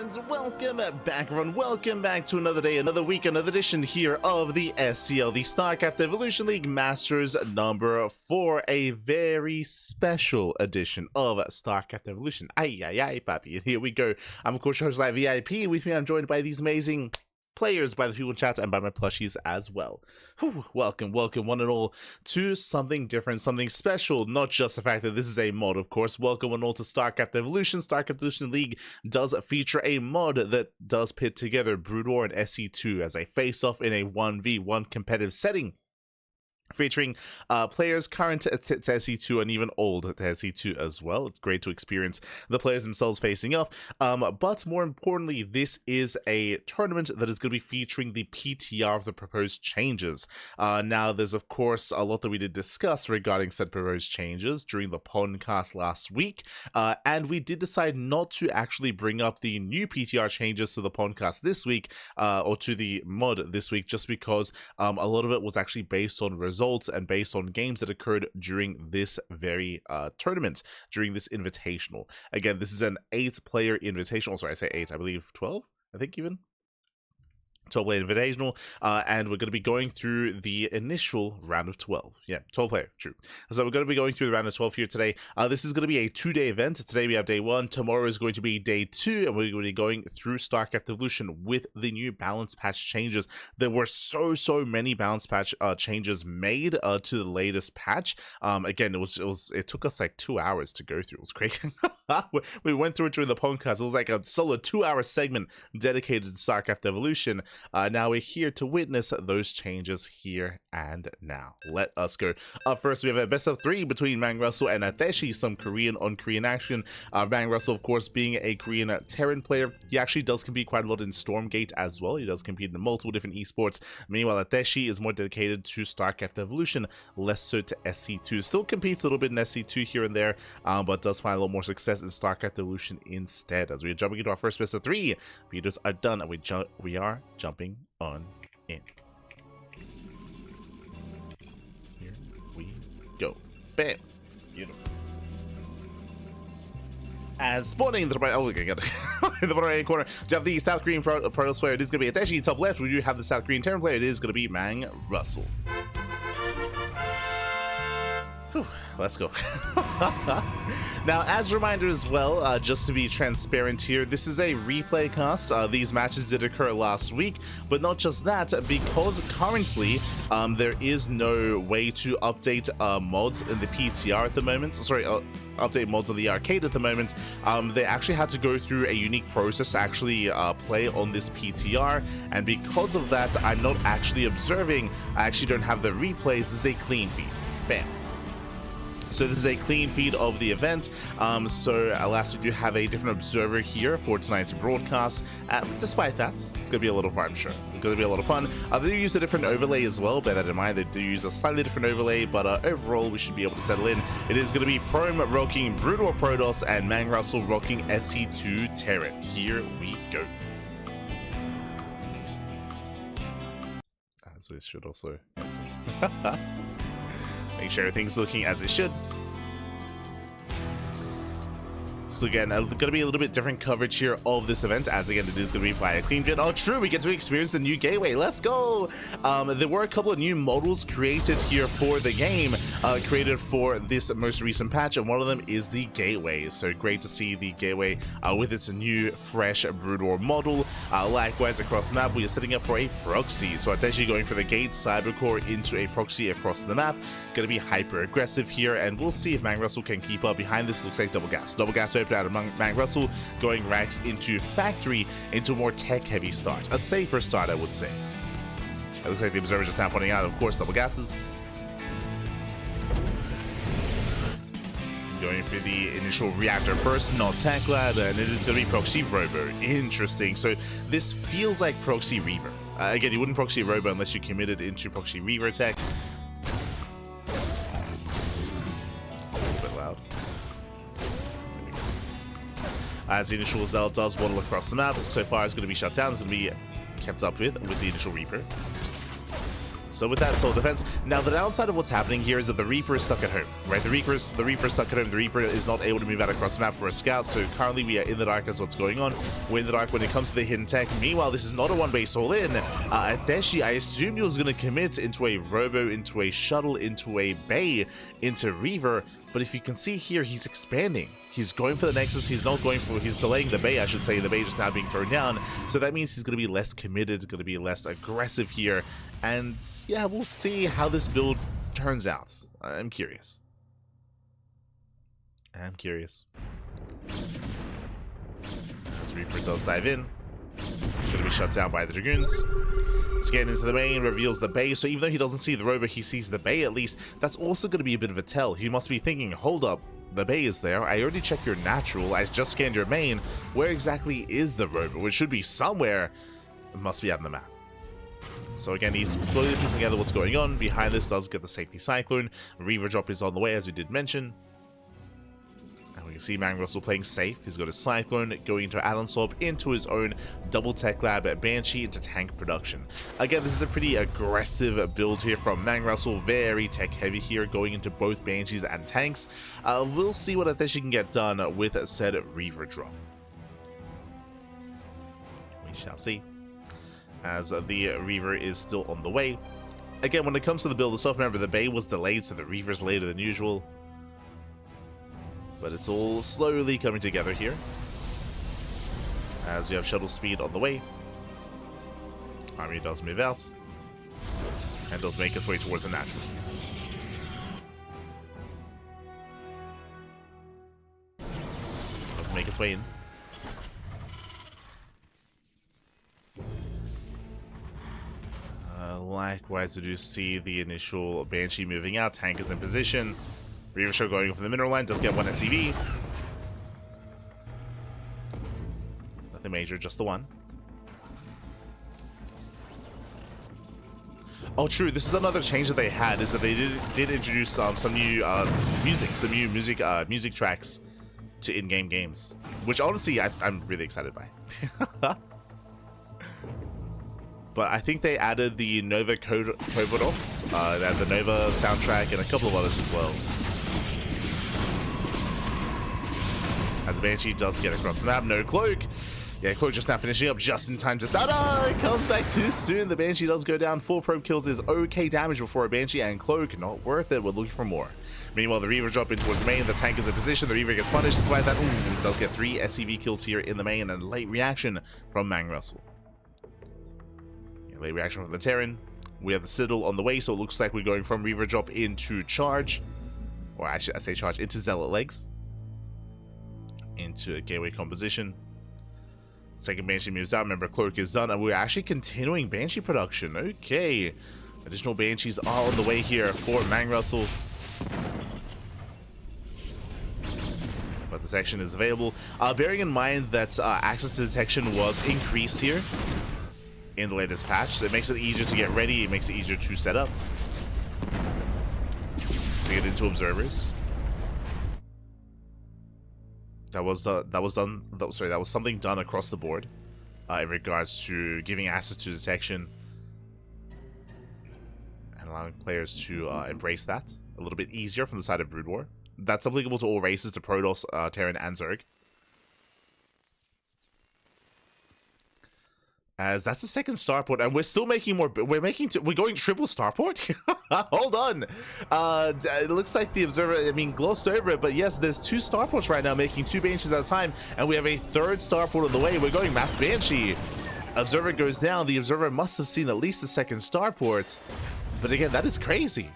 fans, welcome back everyone, welcome back to another day, another week, another edition here of the SEL, the StarCraft Evolution League Masters number 4, a very special edition of StarCraft Evolution. Ay, papi, here we go. I'm of course your host, VIP. With me I'm joined by these amazing players, by the people in chat, and by my plushies as well. Whew, welcome one and all to something different, something special, not just the fact that this is a mod, of course. Welcome one and all to StarCraft Evolution. StarCraft Evolution League does feature a mod that does pit together Brood War and SE2 as a face-off in a 1v1 competitive setting, featuring players current to SE2 and even old to SE2 as well. It's great to experience the players themselves facing off. But more importantly, this is a tournament that is going to be featuring the PTR of the proposed changes. Now, there's of course a lot that we did discuss regarding said proposed changes during the podcast last week, and we did decide not to actually bring up the new PTR changes to the podcast this week, or to the mod this week, just because a lot of it was actually based on results and based on games that occurred during this very tournament, during this invitational. Again, this is an 8-player invitational. Sorry, I say 8, I believe 12, I think even. 12-player invitational, and we're going to be going through the initial round of 12. Yeah, 12-player, true. So we're going to be going through the round of 12 here today. This is going to be a 2-day event. Today we have day 1. Tomorrow is going to be day 2, and we're going to be going through StarCraft Evolution with the new balance patch changes. There were so many balance patch changes made to the latest patch. Again, it took us like 2 hours to go through. It was crazy. We went through it during the podcast. It was like a solid 2-hour segment dedicated to StarCraft Evolution. Now we're here to witness those changes here and now. Let us go. Up first, we have a best of 3 between MANGRUSL and Ateshi, some Korean on Korean action. MANGRUSL, of course, being a Korean Terran player, he actually does compete quite a lot in Stormgate as well. He does compete in multiple different esports. Meanwhile, Ateshi is more dedicated to StarCraft Evolution, less so to SE2. Still competes a little bit in SE2 here and there, but does find a lot more success in StarCraft Evolution instead. As we are jumping into our first best of 3, videos are done, and we are jumping on in. Here we go. Bam. Beautiful. As spawning in the right, oh, okay, got it. In the bottom right corner, do you have the South Korean Protoss player? It is going to be Ateshi. Top left, we do have the South Korean Terran player. It is going to be MANGRUSL. Whew, let's go. Now, as a reminder as well, just to be transparent here, this is a replay cast. These matches did occur last week, but not just that, because currently there is no way to update mods in the PTR at the moment. Sorry, update mods on the arcade at the moment. They actually had to go through a unique process to actually play on this PTR, and because of that, I'm not actually observing. I actually don't have the replays. This is a clean feed. Bam. So this is a clean feed of the event. So alas, we do have a different observer here for tonight's broadcast. Despite that, it's going to be a lot of fun, I'm sure. It's going to be a lot of fun. They do use a different overlay as well. Bear that in mind. They do use a slightly different overlay, but overall, we should be able to settle in. It is going to be Prome rocking Brood War Protoss and MANGRUSL rocking SE2 Terran. Here we go. So this should also... make sure everything's looking as it should. So again, going to be a little bit different coverage here of this event, as again, it is going to be by a clean vid. Oh, true, we get to experience the new gateway. Let's go! There were a couple of new models created here for the game, created for this most recent patch, and one of them is the gateway. So great to see the gateway with its new, fresh Brood War model. Likewise, across the map, we are setting up for a proxy. So Ateshi going for the gate cyber core into a proxy across the map. Going to be hyper aggressive here, and we'll see if MANGRUSL can keep up. Behind this looks like double gas. Double gas open out of MANGRUSL, going racks into factory, into a more tech-heavy start. A safer start, I would say. It looks like the observer just now pointing out, of course, double gases. Going for the initial reactor first, not tech lad, and it is going to be proxy robo. Interesting. So this feels like proxy reaver. Again, you wouldn't proxy robo unless you committed into proxy reaver tech. As the initial Zell does waddle across the map, so far it's going to be shut down. It's going to be kept up with the initial Reaper. So with that Soul Defense, now the downside of what's happening here is that the Reaper is stuck at home, right? The Reaper is stuck at home. The Reaper is not able to move out across the map for a scout, so currently we are in the dark as what's going on. We're in the dark when it comes to the hidden tech. Meanwhile, this is not a one-base all-in. Ateshi, I assumed he was going to commit into a Robo, into a Shuttle, into a Bay, into Reaver, but if you can see here, he's expanding. He's going for the Nexus, he's delaying the Bay, I should say. The Bay just now being thrown down, so that means he's going to be less committed, going to be less aggressive here, and yeah, we'll see how this build turns out. I'm curious. As Reaper does dive in, going to be shut down by the Dragoons. Scan into the main, reveals the Bay, so even though he doesn't see the Robo, he sees the Bay at least. That's also going to be a bit of a tell. He must be thinking, hold up, the Bay is there. I already checked your natural. I just scanned your main. Where exactly is the Robo? It should be somewhere. It must be out on the map. So again, he's slowly piecing together what's going on. Behind this does get the safety Cyclone. Reaver drop is on the way, as we did mention. And we can see MANGRUSL playing safe. He's got a Cyclone going into add-on swap, into his own double tech lab at Banshee, into tank production. Again, this is a pretty aggressive build here from MANGRUSL. Very tech heavy here, going into both Banshees and tanks. We'll see what Ateshi can get done with said Reaver drop. We shall see, as the Reaver is still on the way. Again, when it comes to the build itself, remember the Bay was delayed, so the Reaver's later than usual. But it's all slowly coming together here, as you have shuttle speed on the way. Army does move out, and does make its way towards the natural. Does make its way in. Likewise, we do see the initial Banshee moving out. Tank is in position. Reaver Show going for the mineral line. Does get one SCV. Nothing major, just the one. Oh, true. This is another change that they had, is that they did introduce some new music tracks to in-game games, which honestly I'm really excited by. But I think they added the Nova Covodops, they had the Nova soundtrack, and a couple of others as well. As the Banshee does get across the map, no Cloak. Yeah, Cloak just now finishing up just in time to start. Oh, it comes back too soon. The Banshee does go down. 4 probe kills is okay damage before a Banshee, and Cloak, not worth it. We're looking for more. Meanwhile, the Reaver drop in towards the main. The tank is in position. The Reaver gets punished despite that. Ooh, does get 3 SCV kills here in the main, and a late reaction from MANGRUSL. Late reaction from the Terran. We have the Citadel on the way, so it looks like we're going from Reaver drop into charge. Or actually, I say charge into Zealot legs. Into a gateway composition. Second Banshee moves out. Remember, Cloak is done, and we're actually continuing Banshee production. Okay. Additional Banshees are on the way here for MANGRUSL. But detection is available. Bearing in mind that access to detection was increased here in the latest patch, so it makes it easier to get ready, it makes it easier to set up, to get into observers. That was something done across the board in regards to giving access to detection and allowing players to embrace that a little bit easier from the side of Brood War. That's applicable to all races, to Protoss, Terran, and Zerg. As that's the second starport, and we're still making more. We're going triple starport. Hold on. It looks like the Observer, glossed over it, but yes, there's 2 starports right now, making 2 Banshees at a time, and we have a 3rd starport on the way. We're going mass Banshee. Observer goes down. The Observer must have seen at least the 2nd starport, but again, that is crazy.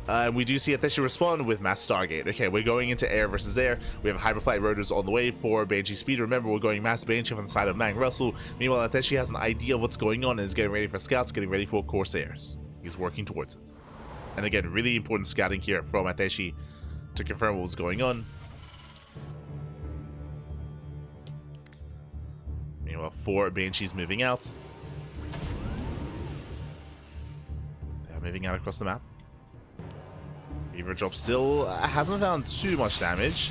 And we do see Ateshi respond with Mass Stargate. Okay, we're going into air versus air. We have Hyperflight Rotors on the way for Banshee speed. Remember, we're going Mass Banshee from the side of MANGRUSL. Meanwhile, Ateshi has an idea of what's going on and is getting ready for scouts, getting ready for Corsairs. He's working towards it. And again, really important scouting here from Ateshi to confirm what was going on. Meanwhile, 4 Banshees moving out. They're moving out across the map. Reaver drop still hasn't found too much damage.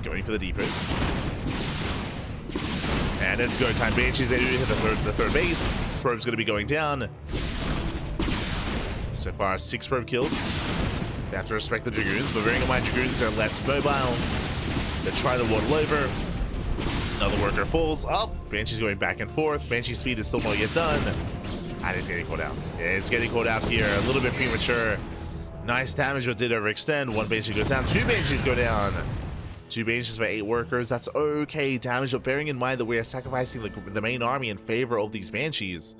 Going for the depot. And it's go time. Banshee's able to hit the third base. Probe's going to be going down. So far, 6 probe kills. They have to respect the Dragoons, but bearing in mind Dragoons are less mobile. They try to waddle over. Another worker falls. Oh, Banshee's going back and forth. Banshee's speed is still not yet done. And he's getting caught out. Yeah, he's getting caught out here. A little bit premature. Nice damage, but did overextend. 1 Banshee goes down. 2 Banshees go down. 2 Banshees for 8 workers. That's okay damage, but bearing in mind that we are sacrificing the main army in favor of these Banshees.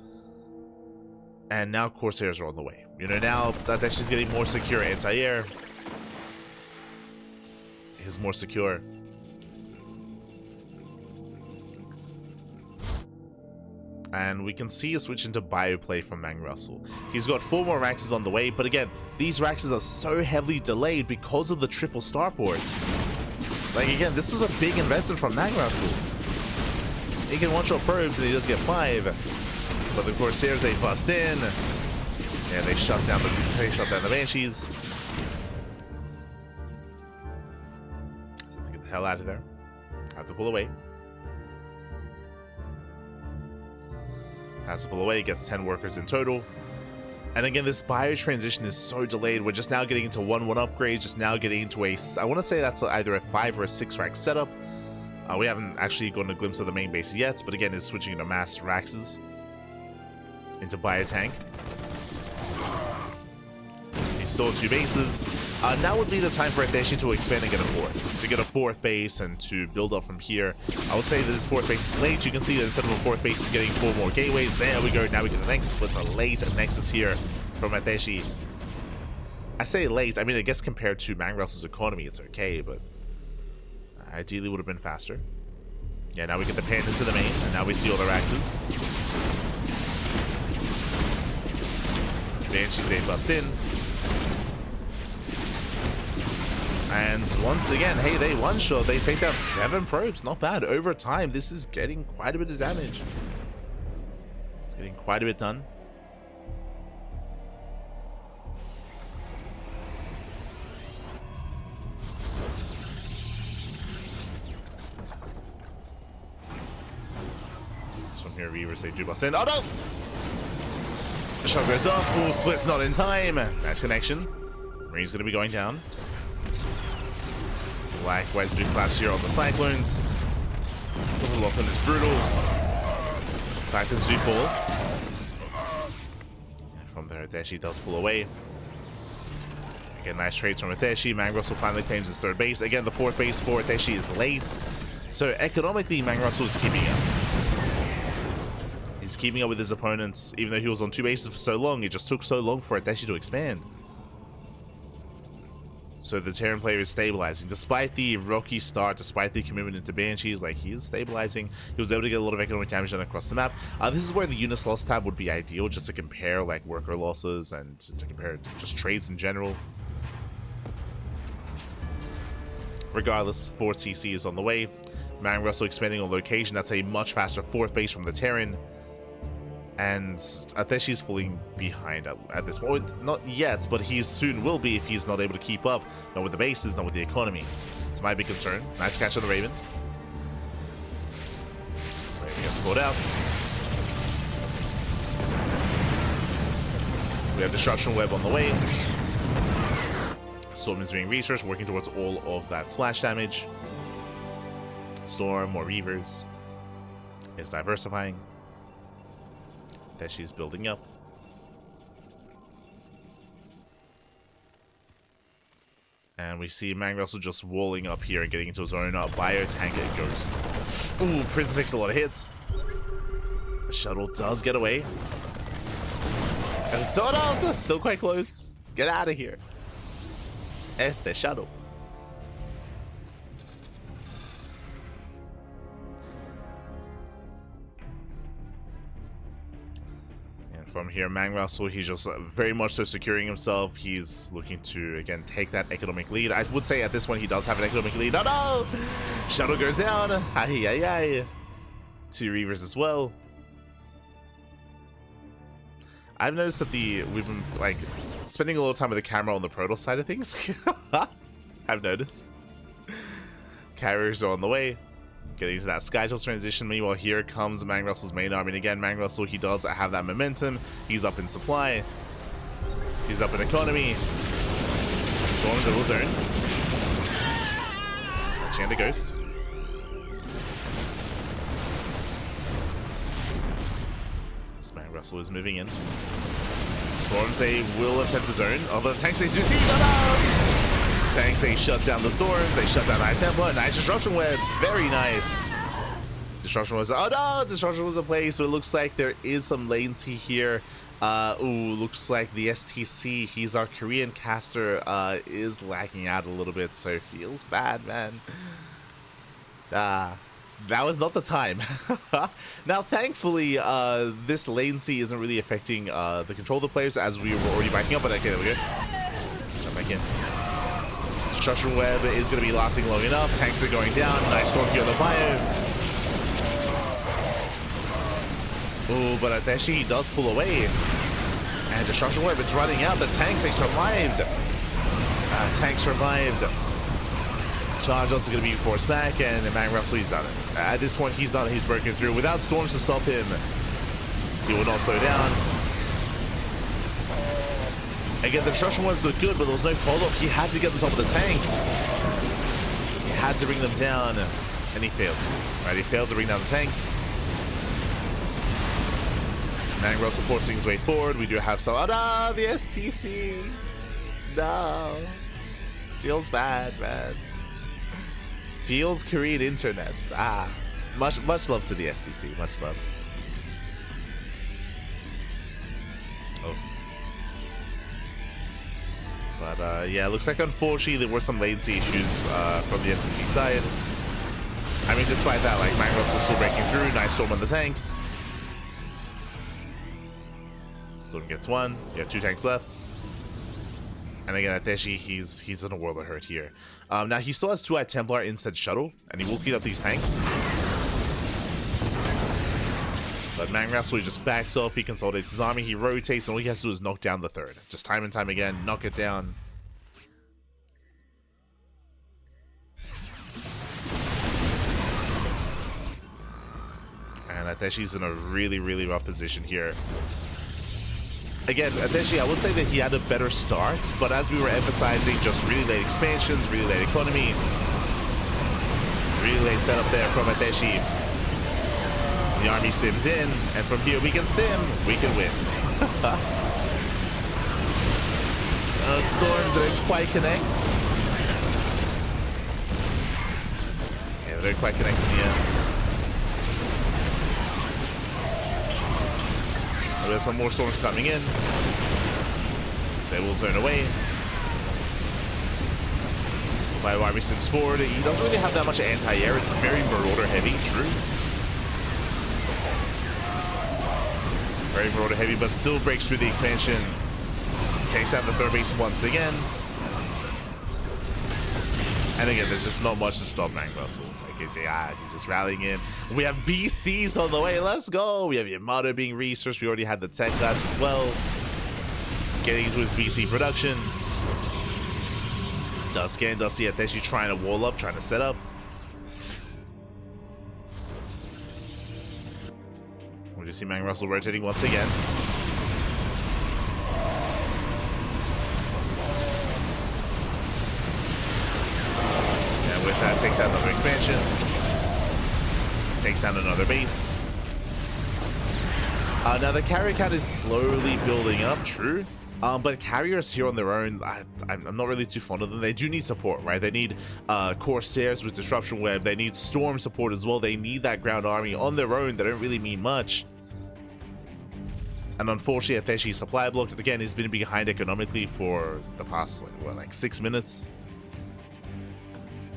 And now Corsairs are on the way. You know, now that she's getting more secure anti-air. Is more secure. And we can see a switch into bioplay from MANGRUSL. He's got 4 more Raxes on the way, but again, these Raxes are so heavily delayed because of the triple starports. Like again, this was a big investment from MANGRUSL. He can one-shot probes and he does get 5. But the Corsairs, they bust in. And they shut down the Banshees. So let's get the hell out of there. Have to pull away. Has to pull away, gets 10 workers in total. And again, this bio transition is so delayed. We're just now getting into 1-1 upgrades, just now getting into a, I want to say that's either a 5 or a 6 rack setup. We haven't actually gotten a glimpse of the main base yet, but again, it's switching into mass Raxes. Into bio tank. He's still 2 bases. Now would be the time for Ateshi to expand and get a 4th. To get a 4th base and to build up from here. I would say that this 4th base is late. You can see that instead of a 4th base, is getting 4 more gateways. There we go. Now we get the Nexus, but it's a late Nexus here from Ateshi. I say late. I mean, I guess compared to MANGRUSL's economy, it's okay, but ideally would have been faster. Yeah, now we get the pan into the main, and now we see all the Raxes. Banshees, they bust in. And once again, hey, they one-shot. They take down 7 probes. Not bad. Over time, this is getting quite a bit of damage. It's getting quite a bit done. So from here, Reavers, they do bust in. Oh, no! The shot goes off. Full split's not in time. Nice connection. Marine's going to be going down. Likewise, do collapse here on the Cyclones. Overlock on is brutal. Cyclones do fall. And from there, Ateshi does pull away. Again, nice trades from Ateshi. MANGRUSL finally claims his 3rd base. Again, the 4th base for Ateshi is late. So economically, MANGRUSL is keeping up. He's keeping up with his opponents. Even though he was on 2 bases for so long, it just took so long for Ateshi to expand. So the Terran player is stabilizing. Despite the rocky start, despite the commitment into Banshees, like he is stabilizing. He was able to get a lot of economic damage done across the map. This is where the units loss tab would be ideal, just to compare like worker losses and to compare just trades in general. Regardless, 4th CC is on the way. MANGRUSL expanding on location. That's a much faster 4th base from the Terran. And Ateshi's falling behind at this point. Not yet, but he soon will be if he's not able to keep up. Not with the bases, not with the economy. It's my big concern. Nice catch on the Raven. Raven gets pulled out. We have Disruption Web on the way. Storm is being researched, working towards all of that splash damage. Storm, more Reavers. Is diversifying. That she's building up. And we see MANGRUSL just walling up here and getting into his own bio tank and Ghost. Ooh, Prism takes a lot of hits. The shuttle does get away. And it's still quite close. Get out of here. It's the shuttle. From here, MANGRUSL, he's just very much so securing himself. He's looking to, again, take that economic lead. I would say at this point he does have an economic lead. Oh no! Shuttle goes down. Ay, ay, ay. 2 Reavers as well. I've noticed that we've been, like, spending a little time with the camera on the Protoss side of things. I've noticed. Carriers are on the way. Getting to that Skytoss transition. Meanwhile, here comes MANGRUSL's main army. And again, MANGRUSL, he does have that momentum. He's up in supply. He's up in economy. Storms a little zone. Chain the ghost. This MANGRUSL is moving in. Storms, they will attempt to zone. Although the tank stays do see. Tanks, they shut down the storms. They shut down High Templar. Nice disruption webs. Very nice. Disruption was. Oh no! Disruption was in place, but it looks like there is some latency here. Ooh, looks like the STC, he's our Korean caster, is lagging out a little bit, so it feels bad, man. That was not the time. Now, thankfully, this latency isn't really affecting the control of the players, as we were already backing up, but okay, there we go. Jump back in. Destruction web is going to be lasting long enough. Tanks are going down. Nice storm here on the bio. Oh, but Ateshi, he does pull away. And Destruction Web, it's running out. The tanks, they survived. Tanks survived. Charge also going to be forced back, and MANGRUSL, he's done it. At this point, he's done it. He's broken through. Without storms to stop him, he will not slow down. Again, the Destruction Webs look good, but there was no follow-up. He had to get on top of the tanks. He had to bring them down, and he failed. Right, he failed to bring down the tanks. MANGRUSL forcing his way forward. We do have some. Oh no, the STC. No. Feels bad, man. Feels Korean internet. Much love to the STC. Much love. Oh. But yeah, looks like unfortunately there were some latency issues from the STC side. I mean, despite that, like MANGRUSL still breaking through. Nice storm on the tanks. Storm gets one. You have 2 tanks left. And again, Ateshi, he's in a world of hurt here. Now, he still has 2 Templar instead shuttle, and he will clean up these tanks. But MANGRUSL just backs off, he consolidates his army, he rotates, and all he has to do is knock down the 3rd. Just time and time again, knock it down. And Ateshi's in a really, really rough position here. Again, Ateshi, I would say that he had a better start, but as we were emphasizing, just really late expansions, really late economy, really late setup there from Ateshi. The army stims in, and from here we can stim, we can win. Storms didn't quite connect. Yeah, they didn't quite connect in the end. There's some more storms coming in. They will zone away. Bio army sims forward. He doesn't really have that much anti-air. It's very Marauder heavy, true. Very Marauder heavy, but still breaks through the expansion. Takes out the 3rd base once again. And again, there's just not much to stop MANGRUSL. He's just rallying in. We have BCs on the way. Let's go. We have Yamato being researched. We already had the tech labs as well. Getting into his BC production. Does see Ateshi trying to wall up, trying to set up. We just see MANGRUSL rotating once again. With that, takes out another expansion. Takes down another base. Now the carrier count is slowly building up, true. But carriers here on their own, I'm not really too fond of them. They do need support, right? They need Corsairs with Disruption Web. They need Storm support as well. They need that ground army on their own. They don't really mean much. And unfortunately, Ateshi's supply block, again, has been behind economically for the past, like 6 minutes.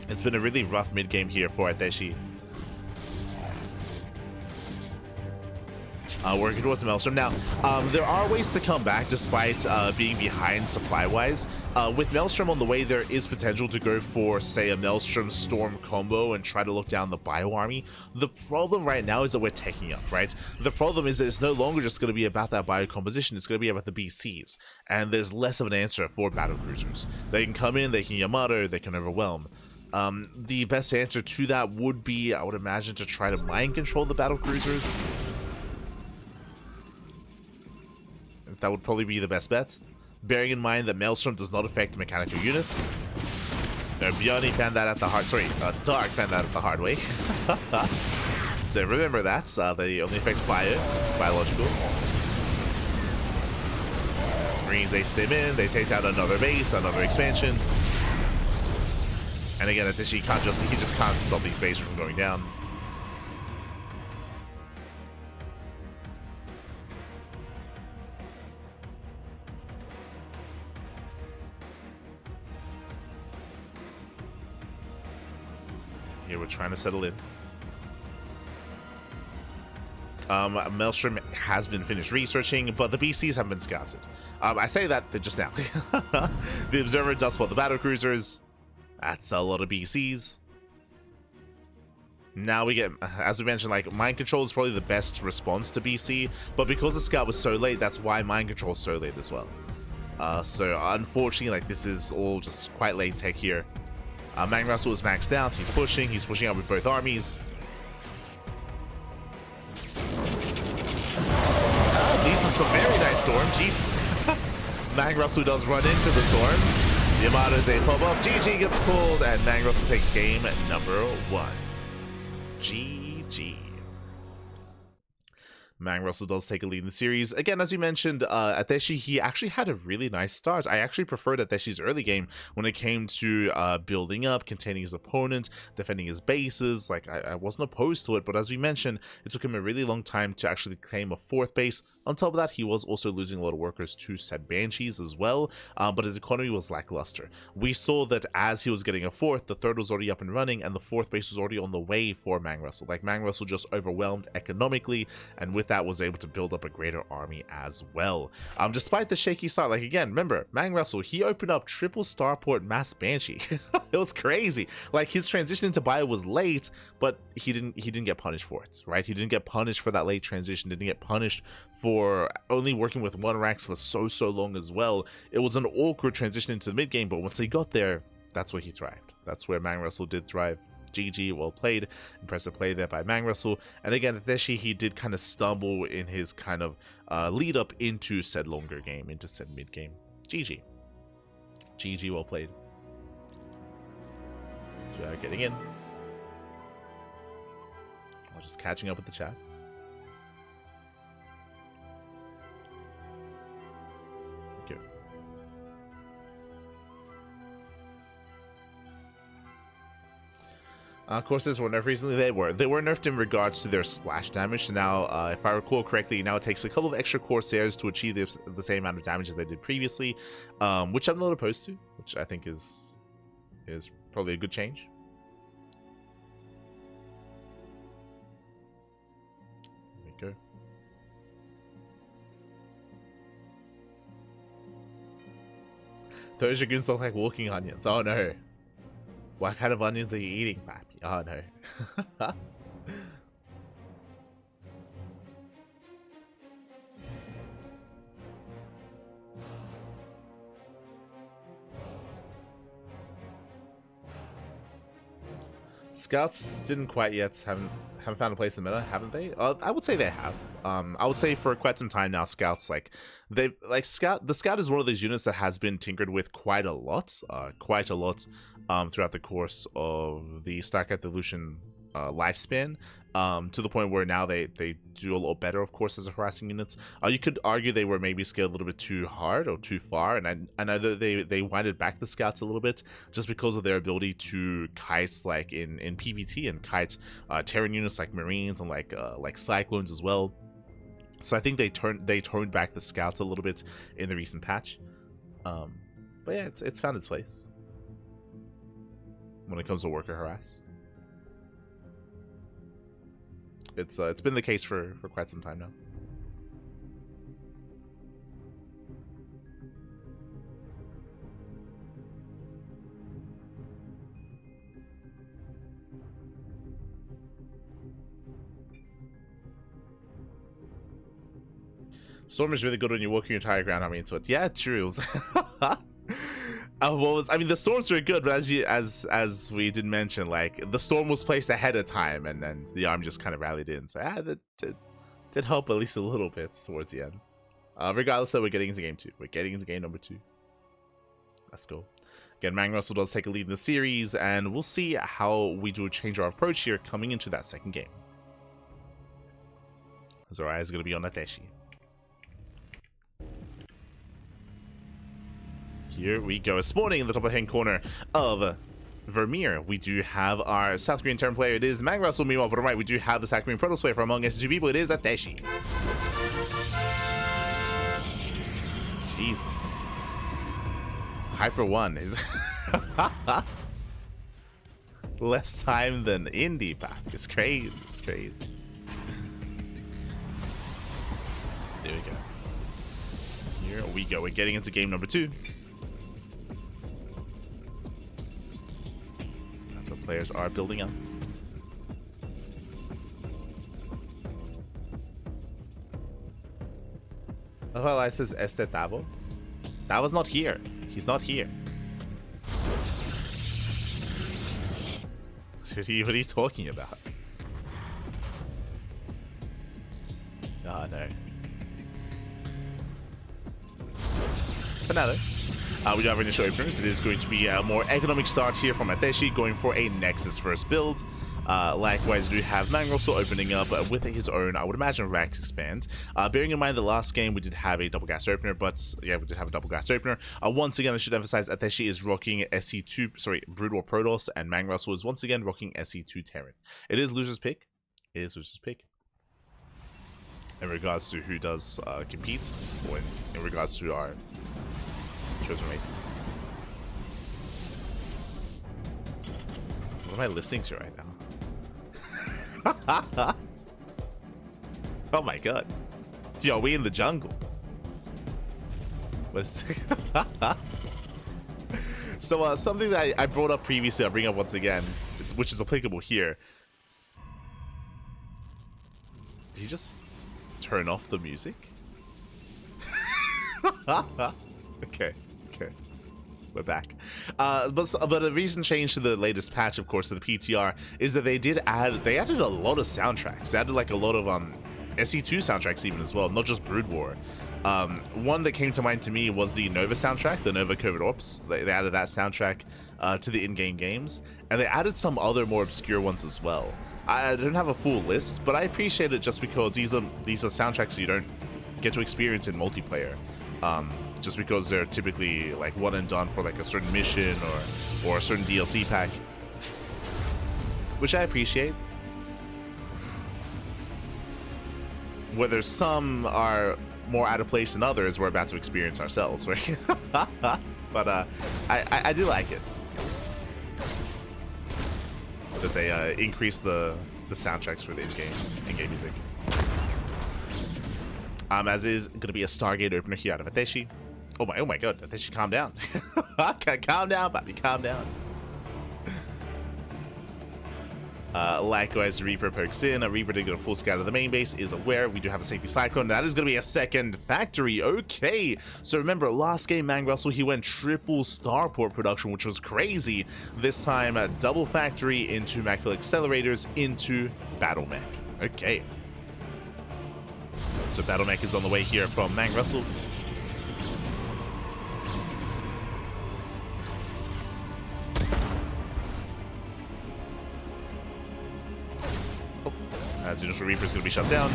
It's been a really rough mid-game here for Ateshi. Working towards the Maelstrom. Now, there are ways to come back despite being behind supply-wise. With Maelstrom on the way, there is potential to go for, say, a Maelstrom Storm combo and try to look down the Bio Army. The problem right now is that we're taking up, right? The problem is that it's no longer just going to be about that Bio composition, it's going to be about the BCs. And there's less of an answer for battle cruisers. They can come in, they can Yamato, they can overwhelm. The best answer to that would be, I would imagine, to try to mind control the battle cruisers. That would probably be the best bet. bearing in mind that Maelstrom does not affect mechanical units. Bjarni found that at the hard. Sorry, Dark found that at the hard way. So remember that. They only affect fire, biological. Marines, they stim in, they take out another base, another expansion. And again, Ateshi he just can't stop these bases from going down. Here we're trying to settle in. Maelstrom has been finished researching, but the BCs have been scouted. I say that just now. The Observer does spot the battle cruisers. That's a lot of BCs. Now we get, as we mentioned, like, mind control is probably the best response to BC, but because the scout was so late, that's why mind control is so late as well. So unfortunately, like, this is all just quite late tech here. MANGRUSL is maxed out. He's pushing up with both armies. Decent storm, very nice storm. Jesus. MANGRUSL does run into the storms. The Armadas, they pop up. GG gets pulled, and MANGRUSL takes game number 1. GG. MANGRUSL does take a lead in the series. Again, as you mentioned, Ateshi, he actually had a really nice start. I actually preferred Ateshi's early game when it came to building up, containing his opponent, defending his bases. Like, I wasn't opposed to it, but as we mentioned, it took him a really long time to actually claim a 4th base. On top of that, he was also losing a lot of workers to said Banshees as well, but his economy was lackluster. We saw that as he was getting a 4th, the 3rd was already up and running, and the 4th base was already on the way for MANGRUSL. Like, MANGRUSL just overwhelmed economically, and with that was able to build up a greater army as well. Despite the shaky start, like, again, remember, MANGRUSL, he opened up triple starport mass Banshee. It was crazy. Like, his transition into bio was late, but he didn't get punished for it, right? He didn't get punished for that late transition, didn't get punished for only working with 1 racks for so long as well. It was an awkward transition into the mid game, but once he got there, that's where he thrived. That's where MANGRUSL did thrive. GG, well played. Impressive play there by MANGRUSL. And again, Ateshi, he did kind of stumble in his kind of lead up into said longer game, into said mid game. GG. GG, well played. So getting in. I'm just catching up with the chat. Okay. Corsairs were nerfed recently. They were nerfed in regards to their splash damage. So now, if I recall correctly, now it takes a couple of extra Corsairs to achieve the same amount of damage as they did previously, which I'm not opposed to, which I think is probably a good change. There we go. Those dragoons look like walking onions. Oh no. What kind of onions are you eating, Pappy? Oh no. Scouts didn't quite yet haven't found a place in the meta, haven't they? I would say they have. I would say for quite some time now, Scouts the Scout is one of those units that has been tinkered with quite a lot, throughout the course of the StarCraft Evolution lifespan, to the point where now they do a little better, of course, as a harassing unit. You could argue they were maybe scaled a little bit too hard or too far, and I know that they winded back the Scouts a little bit just because of their ability to kite, like in PvT, and kite Terran units like Marines and like Cyclones as well. So I think they toned back the Scouts a little bit in the recent patch. But yeah, it's found its place when it comes to worker harass. It's been the case for quite some time now. Storm is really good when you work your entire ground army into it. Yeah, true. I mean, the storms were good, but as we did mention, like, the storm was placed ahead of time, and then the army just kind of rallied in. So yeah, that did help at least a little bit towards the end. Regardless, though, we're getting into game 2. We're getting into game number 2. Let's go. Again, MANGRUSL does take a lead in the series, and we'll see how we do change our approach here coming into that second game. As our eyes are going to be on Ateshi. Here we go. Spawning in the top of the hand corner of Vermeer, we do have our South Korean Terran player. It is MANGRUSL. Meanwhile, but right, we do have the South Korean Protoss player from among us two people. It is Ateshi. Jesus. Hyper 1 is less time than Indie Pack. It's crazy. It's crazy. There we go. Here we go. We're getting into game number 2. That's what players are building up. Oh, well, I says Este Tavo. That was not here. He's not here. What are you talking about? Oh, no. But now, though, we do have initial openers. It is going to be a more economic start here from Ateshi, going for a Nexus first build. Likewise, we do have MANGRUSL opening up with his own, I would imagine, Rax expand. Bearing in mind the last game, we did have a double gas opener, but yeah, we did have a double gas opener. Once again, I should emphasize Ateshi is rocking Brood War Protoss, and MANGRUSL is once again rocking SE2 Terran. It is loser's pick. It is loser's pick. In regards to who does compete, or in regards to our chosen races. What am I listening to right now? Oh my god. Yo, we in the jungle. What is So something that I brought up previously, I'll bring up once again, which is applicable here. Did you just turn off the music? Okay. We're back. But the recent change to the latest patch, of course, to the PTR, is that they added a lot of soundtracks. They added like a lot of SE2 soundtracks even as well, not just Brood War. One that came to mind to me was the Nova soundtrack, the Nova Covert Ops. They added that soundtrack to the in-game games, and they added some other more obscure ones as well. I don't have a full list, but I appreciate it just because these are soundtracks you don't get to experience in multiplayer. Just because they're typically like one and done for like a certain mission or a certain DLC pack, which I appreciate. Whether some are more out of place than others, we're about to experience ourselves, right? But I do like it that they increase the soundtracks for the in-game music. As is going to be a Stargate opener here out of Ateshi. Oh my god, Ateshi, calm down. Calm down, Bobby, calm down. Likewise, Reaper pokes in. A Reaper to get a full scout of the main base is aware. We do have a safety cyclone. That is going to be a second factory. Okay. So remember, last game, MANGRUSL, he went triple starport production, which was crazy. This time, double factory into Macfill accelerators into Battle Mech. Okay. So Battle Mech is on the way here from MANGRUSL. As initial Reaper is going to be shut down.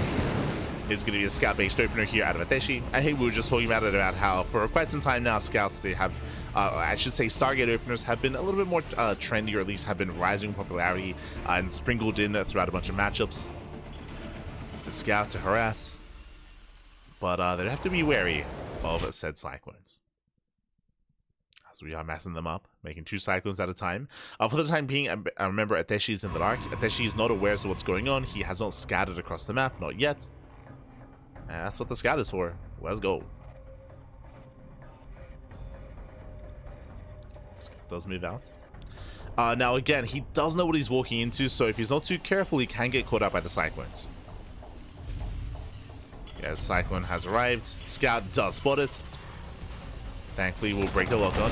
It's going to be a scout-based opener here out of Ateshi. I think we were just talking about it, about how for quite some time now, scouts, they have, I should say, Stargate openers have been a little bit more trendy, or at least have been rising in popularity and sprinkled in throughout a bunch of matchups. To scout, to harass. But they have to be wary of said cyclones. As we are massing them up, making 2 cyclones at a time. For the time being, I remember Ateshi is in the dark. Ateshi is not aware of what's going on. He has not scattered across the map, not yet. And that's what the scout is for. Let's go. Scout does move out. Now again, he does know what he's walking into, so if he's not too careful, he can get caught up by the cyclones. Yes, Cyclone has arrived. Scout does spot it. Thankfully, we'll break the lock-on.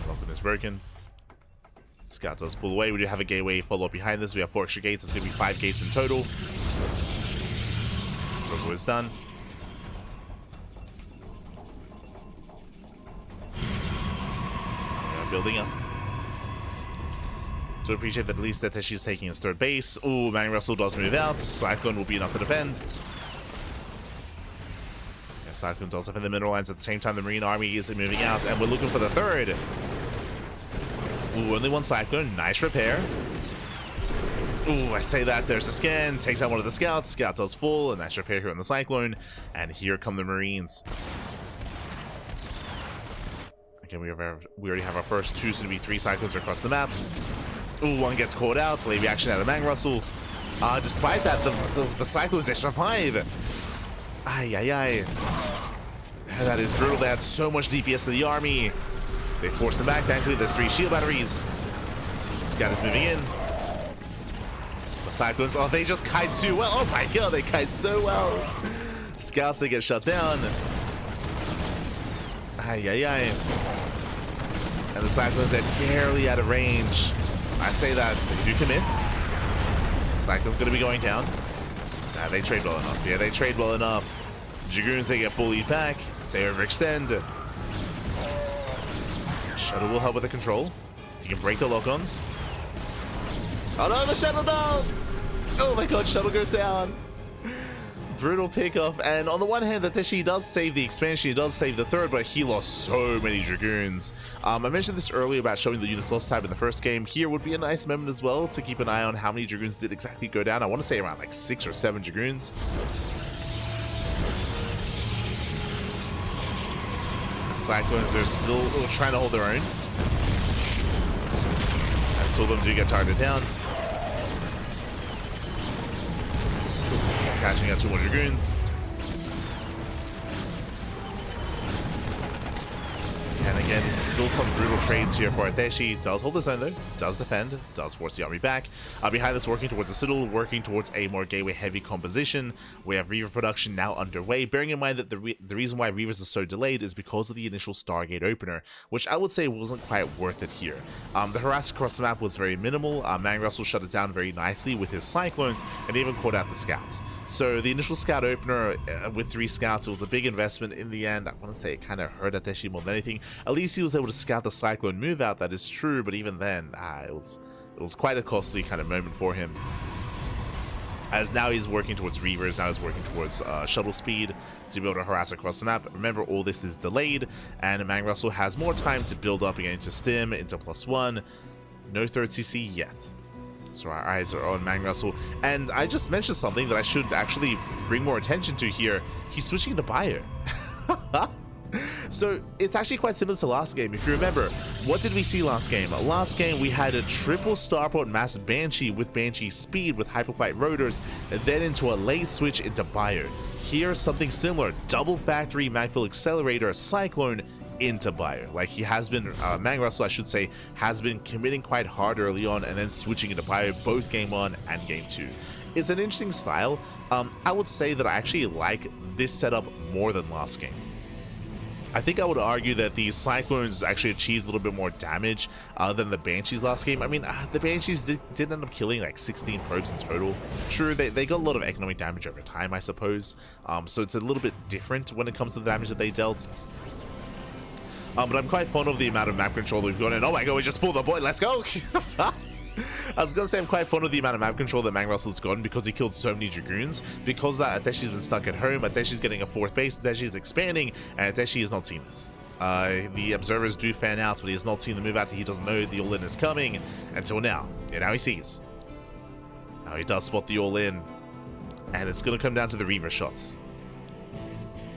Lock-on is broken. Scout does pull away. We do have a gateway follow-up behind this. We have 4 extra gates. It's going to be 5 gates in total. Goku is done. Building up. To appreciate that at least Ateshi is taking his third base. Ooh, MANGRUSL does move out. Cyclone will be enough to defend. Yeah, Cyclone does defend the mineral lines at the same time. The Marine Army is moving out, and we're looking for the third. Ooh, only one Cyclone. Nice repair. Ooh, I say that. There's a scan. Takes out one of the scouts. Scout does full. A nice repair here on the Cyclone. And here come the Marines. Again, we already have our first 2 soon to be 3 Cyclones across the map. Ooh, one gets caught out. Late reaction out of MANGRUSL. Despite that, the Cyclones, they survive. Ay, ay, ay. That is brutal. They had so much DPS to the army. They force them back. Thankfully, there's 3 shield batteries. Scout is moving in. The Cyclones, oh, they just kite too well. Oh my god, they kite so well. Scouts, they get shut down. Ay, ay, ay. And the Cyclones are barely out of range. I say that, they do commit. Cyclone's going to be going down. Nah, they trade well enough. Yeah, they trade well enough. Dragoons, they get bullied back. They overextend. Shuttle will help with the control. He can break the lock-ons. Oh no, the shuttle down! Oh my god, shuttle goes down. Brutal pickoff, and on the one hand, Ateshi does save the expansion, he does save the third, but he lost so many Dragoons. I mentioned this earlier about showing the units lost tab in the first game. Here would be a nice moment as well to keep an eye on how many Dragoons did exactly go down. I want to say around like 6 or 7 Dragoons. Cyclones are still trying to hold their own. I saw them do get targeted down. Catching out 2 more Dragoons. And again, there's still some brutal trades here for Ateshi. Does hold his own though, does defend, does force the army back. Behind this, working towards a Citadel, working towards a more gateway heavy composition. We have Reaver production now underway, bearing in mind that the reason why Reavers are so delayed is because of the initial Stargate opener, which I would say wasn't quite worth it here. The harass across the map was very minimal. MANGRUSL shut it down very nicely with his Cyclones and even caught out the scouts. So the initial scout opener with 3 scouts, it was a big investment. In the end, I want to say it kind of hurt Ateshi more than anything. At least he was able to scout the Cyclone move out, that is true, but even then, it was quite a costly kind of moment for him. As now he's working towards Reavers, now he's working towards shuttle speed to be able to harass across the map. Remember, all this is delayed, and MANGRUSL has more time to build up again into Stim, into +1. No third CC yet. So our eyes are on MANGRUSL. And I just mentioned something that I should actually bring more attention to here. He's switching to Buyer. So it's actually quite similar to last game. If you remember, what did we see last game? Last game we had a triple Starport Mass Banshee with Banshee speed with Hyperflight rotors, and then into a late switch into Buyer. Here's something similar, double factory Magfill Accelerator Cyclone into Buyer. Like he has been, MANGRUSL I should say, has been committing quite hard early on and then switching into Buyer both game 1 and game 2. It's an interesting style. I would say that I actually like this setup more than last game. I think I would argue that the Cyclones actually achieved a little bit more damage than the Banshees last game. I mean, the Banshees did end up killing like 16 probes in total. Sure, they got a lot of economic damage over time, I suppose. So it's a little bit different when it comes to the damage that they dealt. But I'm quite fond of the amount of map control that we've got in. Oh my god, we just pulled the boy, let's go! I was gonna say I'm quite fond of the amount of map control that MANGRUSL's gotten because he killed so many Dragoons. Because that Ateshi's been stuck at home, Ateshi's getting a 4th base, Ateshi's expanding, and Ateshi has not seen this. The observers do fan out, but he has not seen the move out. He doesn't know the all-in is coming until now. Yeah, now he sees. Now he does spot the all-in, and it's gonna come down to the Reaver shots.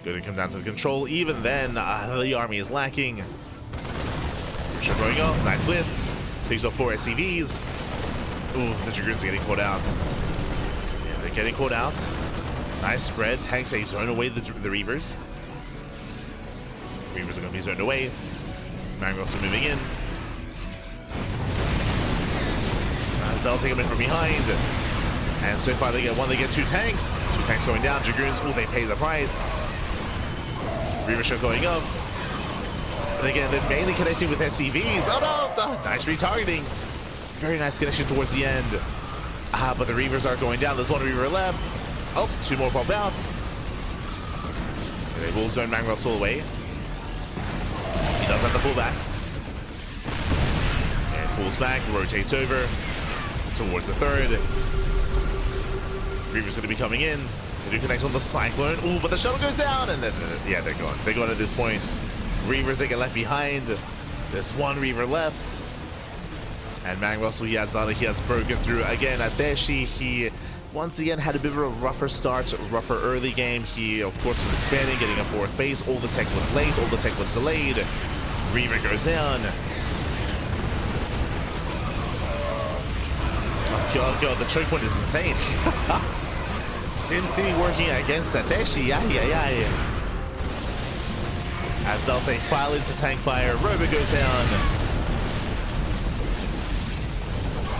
Gonna come down to the control. Even then, the army is lacking. Pressure going off, nice blitz. Picks up 4 SCVs. Ooh, the Dragoons are getting caught out. Yeah, they're getting caught out. Nice spread. Tanks a zone away the Reavers. Reavers are going to be zoned away. MANGRUSL moving in. SEL taking them in from behind. And so far they get 1, they get 2 tanks. 2 tanks going down. Dragoons, ooh, they pay the price. Reaver shot going up. And again, they're mainly connecting with SCVs. Oh no! Nice retargeting. Very nice connection towards the end. But the Reavers are going down. There's 1 Reaver left. Oh, 2 more pop outs. They will zone MANGRUSL away. He does have to pull back. And pulls back, rotates over towards the third. Reaver's going to be coming in. They do connect on the Cyclone. Ooh, but the shuttle goes down, and then, yeah, they're gone. They're gone at this point. Reavers, they get left behind. There's one Reaver left. And MANGRUSL, he has broken through again. Ateshi, he once again had a bit of a rougher start, rougher early game. He, of course, was expanding, getting a fourth base. All the tech was late, all the tech was delayed. Reaver goes down. Oh god, the choke point is insane. SimCity working against Ateshi. As they'll say, file into tank fire. Robo goes down.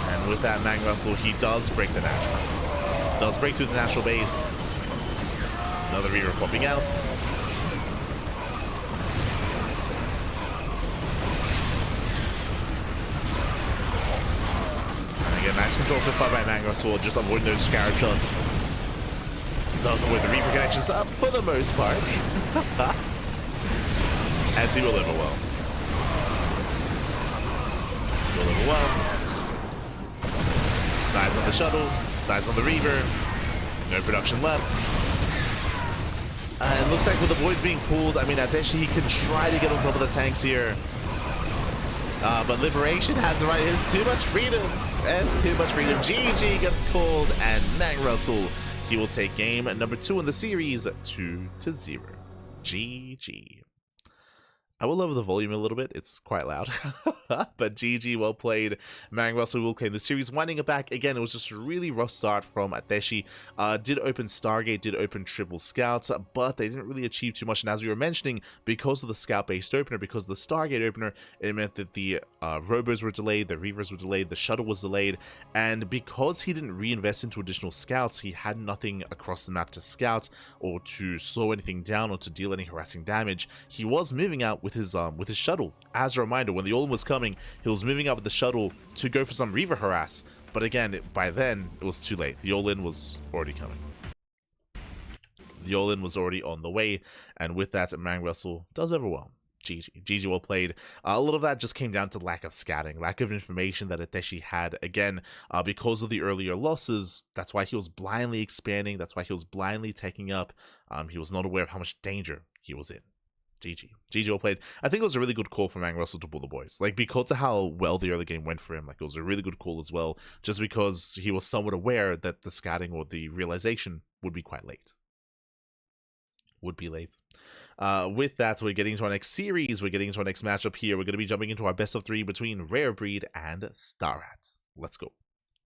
And with that, MANGRUSL, he does break the natural. Does break through the natural base. Another Reaver popping out. And again, nice control so far by MANGRUSL, just avoiding those scarab shots. Does avoid the Reaver connections up for the most part. As he will live well. He will live well. Dives on the shuttle. Dives on the Reaver. No production left. It looks like with the boys being pulled, I mean, Ateshi, he can try to get on top of the tanks here. But Liberation has the right. It's too much freedom. It's too much freedom. GG gets called, and MANGRUSL, he will take game number 2 in the series, 2-0. GG. I will lower the volume a little bit, it's quite loud. But GG, well played. MANGRUSL will claim the series, winding it back. Again, it was just a really rough start from Ateshi. Did open Stargate, did open Triple Scouts, but they didn't really achieve too much. And as we were mentioning, because of the Scout-based opener, because of the Stargate opener, it meant that the Robos were delayed, the Reavers were delayed, the Shuttle was delayed, and because he didn't reinvest into additional Scouts, he had nothing across the map to scout, or to slow anything down, or to deal any harassing damage. He was moving out with his shuttle. As a reminder, when the all-in was coming, he was moving out with the shuttle to go for some Reaver harass, but again, by then it was too late. The all-in was already coming. The all-in was already on the way, and with that, MANGRUSL does overwhelm. GG well played. A lot of that just came down to lack of scouting, lack of information that Ateshi had. Again, because of the earlier losses, that's why he was blindly expanding, that's why he was blindly taking up. He was not aware of how much danger he was in. GG well played. I think it was a really good call for MANGRUSL to pull the boys. Like, because of how well the early game went for him, like, it was a really good call as well, just because he was somewhat aware that the scouting or the realization would be quite late. Would be late. With that, we're getting to our next series. We're getting to our next matchup here. We're going to be jumping into our best of 3 between Rare Breed and StarCraft. Let's go.